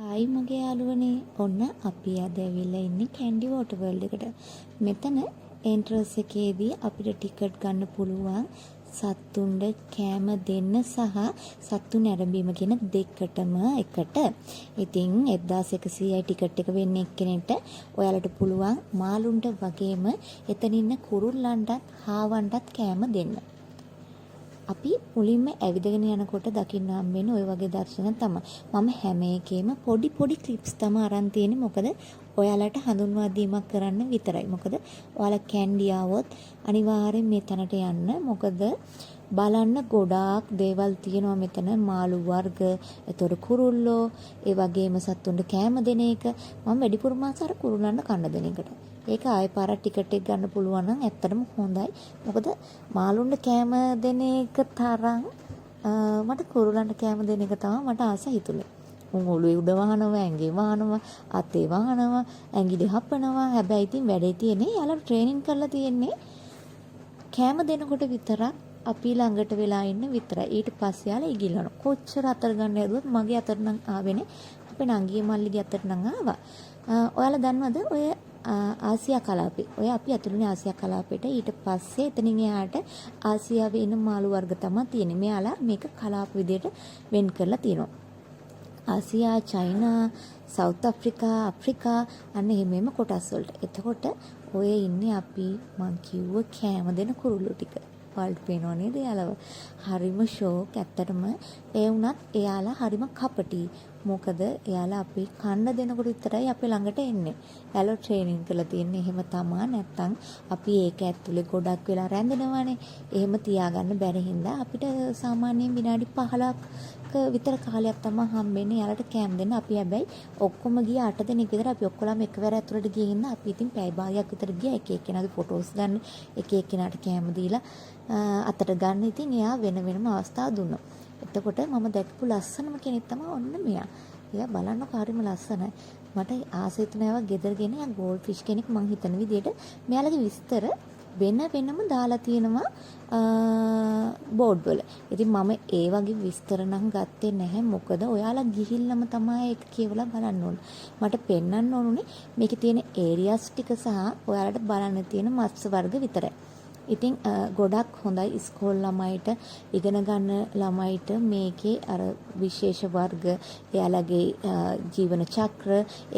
ආයි මගේ යාළුවනේ ඔන්න අපි අද ඇවිල්ලා ඉන්නේ කැන්ඩි වෝටර් වර්ල්ඩ් එකට. මෙතන එන්ට්‍රන්ස් එකේදී අපිට ටිකට් ගන්න පුළුවන් සත්තුන්ට කෑම දෙන්න සහ සත්තු නැරඹීම කියන දෙකටම එකට. ඉතින් 1100යි ටිකට් එක වෙන්නේ එක්කෙනෙක්ට. ඔයාලට පුළුවන් මාළුන්ට වගේම එතන ඉන්න කුරුල්ලන්ටත් හාවන්ටත් කෑම දෙන්න. අපි මුලින්ම ඇවිදගෙන යනකොට දකින්න හම්බෙන්නේ ওই වගේ දර්ශන තමයි. මම හැම එකේම පොඩි ක්ලිප්ස් තමයි අරන් තියෙන්නේ. මොකද ඔයාලට හඳුන්වා දීමක් කරන්න විතරයි. මොකද ඔයාලා කැන්ඩි ආවොත් අනිවාර්යෙන් මේ තැනට යන්න. මොකද බලන්න ගොඩාක් දේවල් තියෙනවා මෙතන. මාළු වර්ග, ඒතර කුරුල්ලෝ, ඒ වගේම සත්තුන්ට කෑම දෙන එක. මම වැඩිපුරම අර කුරුල්ලන්ට කන්න දෙන එකට. ඒක ආයෙ පාරක් ටිකට් එක ගන්න පුළුවන් නම් ඇත්තටම හොඳයි. මොකද මාළුන්ට කෑම දෙන එක තරම් මට කුරුල්ලන්ට කෑම දෙන එක තමයි මට ආස හිතුනේ. උන් ඔළුවේ උඩ වහනවා, ඇඟේ වහනවා, අතේ වහනවා, ඇඟිලි හපනවා. හැබැයි ඉතින් වැඩේ තියෙන්නේ යාළුවා ට්‍රේනින් කරලා තියෙන්නේ කෑම දෙනකොට විතරක් අපි ළඟට වෙලා ඉන්න විතරයි. ඊට පස්සේ යාළුවා ඉගිල්ලනවා. කොච්චර අතර ගන්න හැදුවත් මගේ අතට නම් ආවෙනේ. අපේ නංගියේ මල්ලිගේ අතට නම් ආවා. ඔයාලා දන්නවද ඔය ආසියා කලාපේ. ඔය අපි ඇතුළුනේ ආසියා කලාපේට. ඊට පස්සේ එතනින් එහාට ආසියාවේ ඉන්න මාළු වර්ග තමයි තියෙන්නේ. මෙයාලා මේක කලාප විදියට වෙන් කරලා තියෙනවා. ආසියා, චයිනා, සවුත් අප්‍රිකා අන්න එහෙමම කොටස් වලට. එතකොට ඔය ඉන්නේ අපි මං කිව්ව කෑම දෙන කුරුල්ලෝ ටික. වලට පේනව නේද යාළුව? හරිම ෂෝක්. ඇත්තටම ඒ වුණත් එයාලා හරිම කපටි. මොකද එයාලා අපි කන්න දෙනකොට විතරයි අපේ ළඟට එන්නේ. එයාලා ට්‍රේනින් කරලා තියෙන්නේ එහෙම තමා. නැත්තම් අපි ඒක ඇතුලේ ගොඩක් වෙලා රැඳෙනවානේ. එහෙම තියාගන්න බැරි හින්දා අපිට සාමාන්‍යයෙන් විනාඩි 15ක විතර කාලයක් තමයි හම්බෙන්නේ එයාලට කෑම දෙන්න. අපි හැබැයි ඔක්කොම ගිය 8 දෙනෙක් විතර අපි ඔක්කොලම එකවර ඇතුලට ගියේ හින්දා අපි ඉතින් පැය භාගයක් විතර ගියා. එක එක්කෙනාගේ ෆොටෝස් ගන්න, එක එක්කෙනාට කෑම දීලා අතට ගන්න. ඉතින් එයා වෙනම අවස්ථා දුන්නා. එතකොට මම දැක්කපු ලස්සනම කෙනෙක් තමයි ඔන්න මෙයා. එයා බලන්නකෝ හරිම ලස්සනයි. මට ආසෙ හිතුණා ගෙදරගෙන යා ගෝල්ඩ් ෆිෂ් කෙනෙක් මං හිතන විදිහට. මෙයාලගේ විස්තර වෙනම දාලා තියෙනවා බෝඩ් වල. ඉතින් මම ඒ වගේ විස්තර නම් ගත්තේ නැහැ. මොකද ඔයාලා ගිහිල්ලාම තමයි ඒක කියවලා බලන්න ඕනේ. මට පෙන්වන්න ඕනුනේ මේකේ තියෙන ඒරියාස් ටික සහ ඔයාලට බලන්න තියෙන මත්ස්‍ය වර්ග විතරයි. ඉතින් ගොඩක් හොඳයි ඉස්කෝල ළමයිට ඉගෙන ගන්න ළමයිට මේකේ අර විශේෂ වර්ග එයාලගේ ජීවන චක්‍ර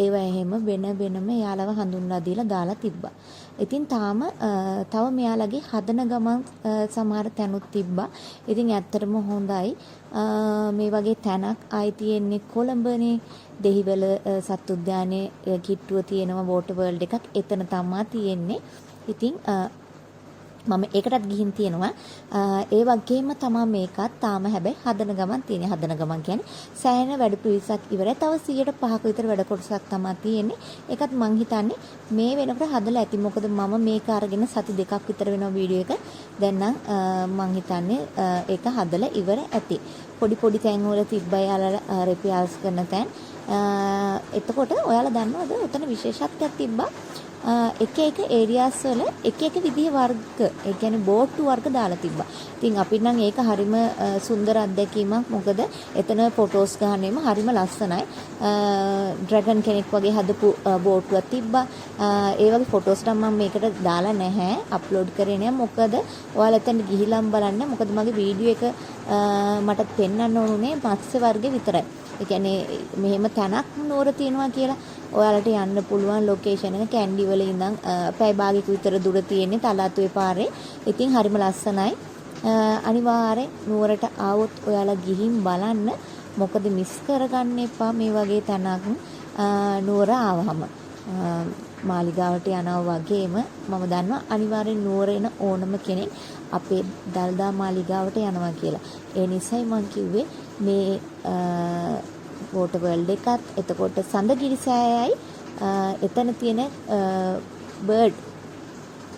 ඒවා එහෙම වෙනම එයාලව හඳුන්වලා දීලා දාලා තිබ්බා. ඉතින් තව මෙයාලගේ හදන ගමන් සමහර තැනුත් තිබ්බා. ඉතින් ඇත්තටම හොඳයි. මේ වගේ තැනක් ආයි තියෙන්නේ කොළඹනේ. දෙහිවල සත්තු උද්‍යානයේ කිට්ටුව තියෙනවා වෝටර් වර්ල්ඩ් එකක්. එතන තමයි තියෙන්නේ. ඉතින් මම ඒකටත් ගිහින් තියෙනවා. ඒ වගේම තමයි මේකත් තාම හැබැයි හදන ගමන් තියෙන්නේ. හදන ගමන් කියන්නේ සෑහෙන වැඩ පිළිසක් ඉවරයි. තව 105ක විතර වැඩ කොටසක් තමයි තියෙන්නේ. ඒකත් මං හිතන්නේ මේ වෙනකොට හදලා ඇති. මොකද මම මේක අරගෙන සති දෙකක් විතර වෙනවා වීඩියෝ එක. දැන් නම් මං හිතන්නේ ඒක හදලා ඉවර ඇති. පොඩි තැන් වල තිබ්බයි යාලා රිපියර්ස් කරන තැන්. එතකොට ඔයාලා දන්නවද උතන විශේෂත්වයක් තිබ්බා. එක ඒරියාස් වල එක විදිහේ වර්ග, ඒ කියන්නේ බෝට්ටු වර්ග දාලා තිබ්බා. ඉතින් අපිට නම් ඒක හරිම සුන්දර අත්දැකීමක්. මොකද එතන ෆොටෝස් ගන්නෙම හරිම ලස්සනයි. ඩ්‍රැගන් කෙනෙක් වගේ හදපු බෝට්ටුවක් තිබ්බා. ඒ වගේ ෆොටෝස් නම් මම මේකට දාලා නැහැ, අප්ලෝඩ් කරේ නැහැ. මොකද ඔයාලා එතන ගිහිල්ලාම බලන්න. මොකද මගේ වීඩියෝ එක මට පෙන්වන්න ඕනුනේ මත්ස්‍ය වර්ග විතරයි. ඒ කියන්නේ මෙහෙම තැනක් නුවර තියෙනවා කියලා ඔයාලට යන්න පුළුවන් ලොකේෂන් එක කැන්ඩි වල ඉඳන් පැය භාගයක විතර දුර තියෙන්නේ තලාතුවේ පාරේ. ඉතින් හරිම ලස්සනයි. අනිවාර්යෙන් නුවරට ආවොත් ඔයාලා ගිහින් බලන්න. මොකද මිස් කරගන්න එපා මේ වගේ තැනක් නුවර ආවම. මාලිගාවට යනවා වගේම මම දන්නවා අනිවාර්යෙන් නුවර එන ඕනම කෙනෙක් අපේ දල්දා මාලිගාවට යනවා කියලා. ඒ නිසයි මම කිව්වේ මේ වෝටර් වර්ල්ඩ් එකත් එතකොට සඳගිරි සෑයයි එතන තියෙන බර්ඩ්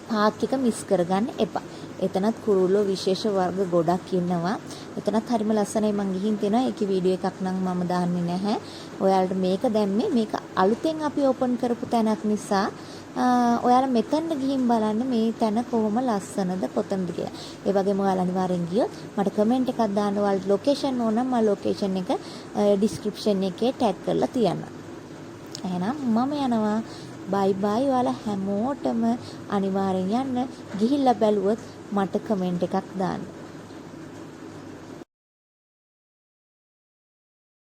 පාක් එක මිස් කරගන්න එපා. එතනත් කුරුල්ලෝ විශේෂ වර්ග ගොඩක් ඉන්නවා. එතනත් හරිම ලස්සනයි. මං ගිහින් තියෙනවා. ඒකේ වීඩියෝ එකක් නම් මම දාන්නේ නැහැ. ඔයාලට මේක දැම්මේ මේක අලුතෙන් අපි ඕපන් කරපු තැනක් නිසා ඔයාලා මෙතනට ගිහින් බලන්න මේ තැන කොහොම ලස්සනද කොතනද කියලා. ඒ වගේම ඔයාලා අනිවාර්යෙන් ගියොත් මට කමෙන්ට් එකක් දාන්න. ඔයාලට ලොකේෂන් ඕන නම් මම ලොකේෂන් එක ඩිස්ක්‍රිප්ෂන් එකේ ටැග් කරලා තියන්න. එහෙනම් මම යනවා. බයි බයි. ඔයාලා හැමෝටම අනිවාර්යෙන් යන්න. ගිහිල්ලා බැලුවොත් මට කමෙන්ට් එකක් දාන්න.